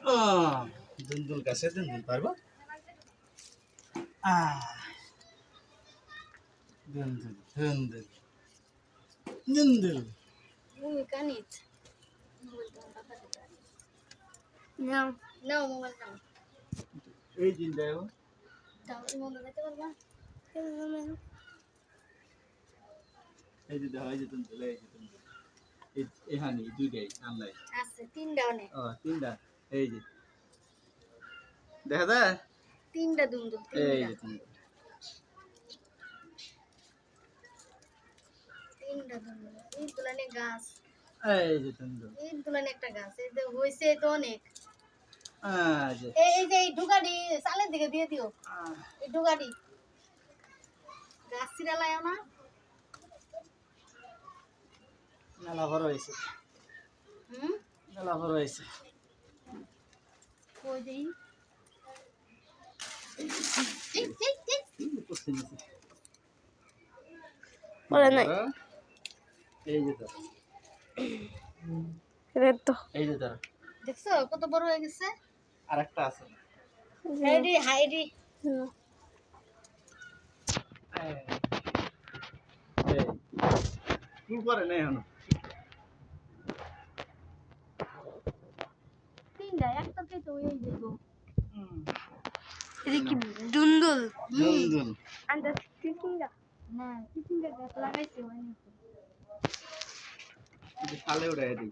দুন্দুল গাছে দুন্দুল পারবো দুন্দুল দুন্দুল দুন্দুল কানিত নাও নাও মোবাইল নাও এই দিন দেও দাও মোবাইল দিতে পারবা এই যে দাও এই যে দুন্দুল এই হানি দুইটাই আনলাই আছে তিনটা অনেক তিনটা এই যে দেখা যায় তিনটা দুন্দুল এই তিনটা যে তিনটা দুন্দুল এই তুলানে গাছ এই যে দুন্দুল এই তুলানে একটা গাছ এই যে হইছে তো অনেক যে এই যে এই ঢুকাডি সালের দিকে দিয়ে দিও এই ঢুকাডি গাছ ছিড়া লাইও না মেলা বড় হয়েছে মেলা বড় হয়েছে কই দেই বলে নাই এই যে তো রেড তো এই যে ধরো দেখছো কত বড় হয়ে গেছে আরেকটা আছে হাইডি হাইডি কি করে না এখন তিনটা একটাতে তো এই দেখো এটা কি দুন্দুল দুন্দুল আন্দাজ তিনটা না তিনটা গাছ লাগাইছে মানে এই সালে উড়াই দিই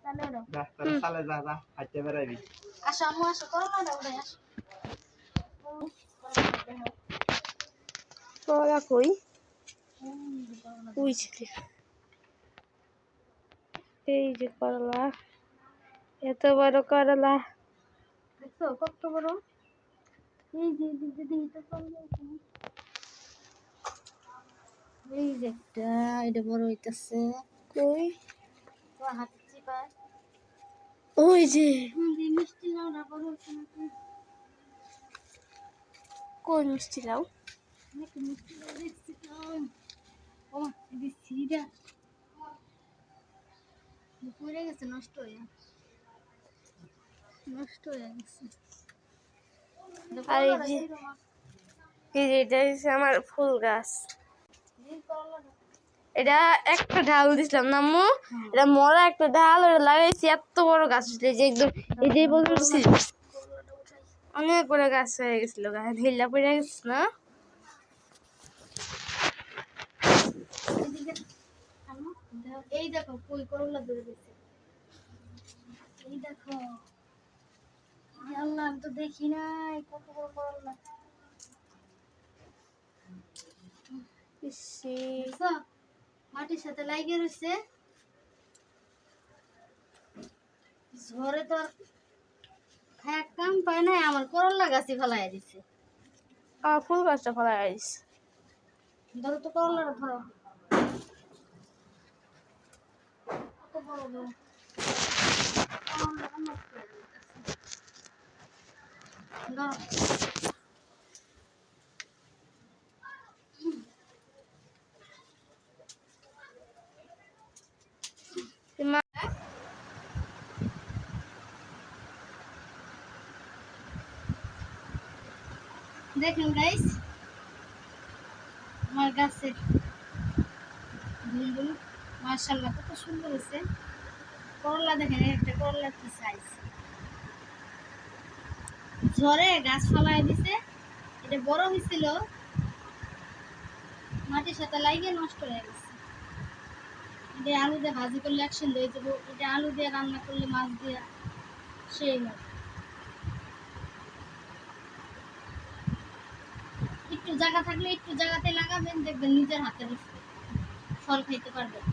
তাহলে ওরা যা তাহলে সালে যা যা হাঁটতে বেড়াবি আসো আম্মু আসো করো না ওটা আসো কলা কই উইছে এই যে করলা এত বড় করলা দেখছো কত বড় এই যে দিদি তো এই যে একটা এটা বড় হইতাছে কই তো হাতে চিপায় ওই যে যে মিষ্টি লাউটা বড় হচ্ছে নাকি কোন মিষ্টি লাউ নাকি মিষ্টি লাউ দেখছিলাম ও এই সিডা পড়ে গেছে নষ্ট হয়ে গেছে আর এই যে এটা হচ্ছে আমার ফুল গাছ এটা একটা ঢাল দিছিলাম না আম্মু এটা মরা একটা ঢাল ওটা লাগাইছি এত বড় গাছ হচ্ছে যে একদম এই যে বলছি অনেক বড় গাছ হয়ে গেছিল গাছ ঢিলা পড়ে গেছে না এই দেখো কই করলা ধরে গেছে এই দেখো আল্লাহ আমি তো দেখি নাই কত বড় করলা দেখছো মাটির সাথে লাগিয়ে রয়েছে ঝড়ে তো খায় কাম পায় না আমার করলা গাছই ফেলাই দিছে আমার ফুল গাছটা ফলা গেছে ধরো তো করলাটা ধরো কত বড় বড় ধরো দেখেন গাইস আমার গাছে দুন্দুল মাশাআল্লাহ কত সুন্দর হয়েছে করলা দেখেন একটা করলা কি সাইজ ঝড়ে গাছ ফলাই দিছে এটা বড় হয়েছিল মাটির সাথে লাগিয়ে নষ্ট হয়ে গেছে এটা আলু দিয়ে ভাজি করলে এক সুন্দর হয়ে যাবো এটা আলু দিয়ে রান্না করলে মাছ দিয়ে সেই মতো একটু জায়গা থাকলে একটু জায়গাতে লাগাবেন দেখবেন নিজের হাতে ফল খাইতে পারবেন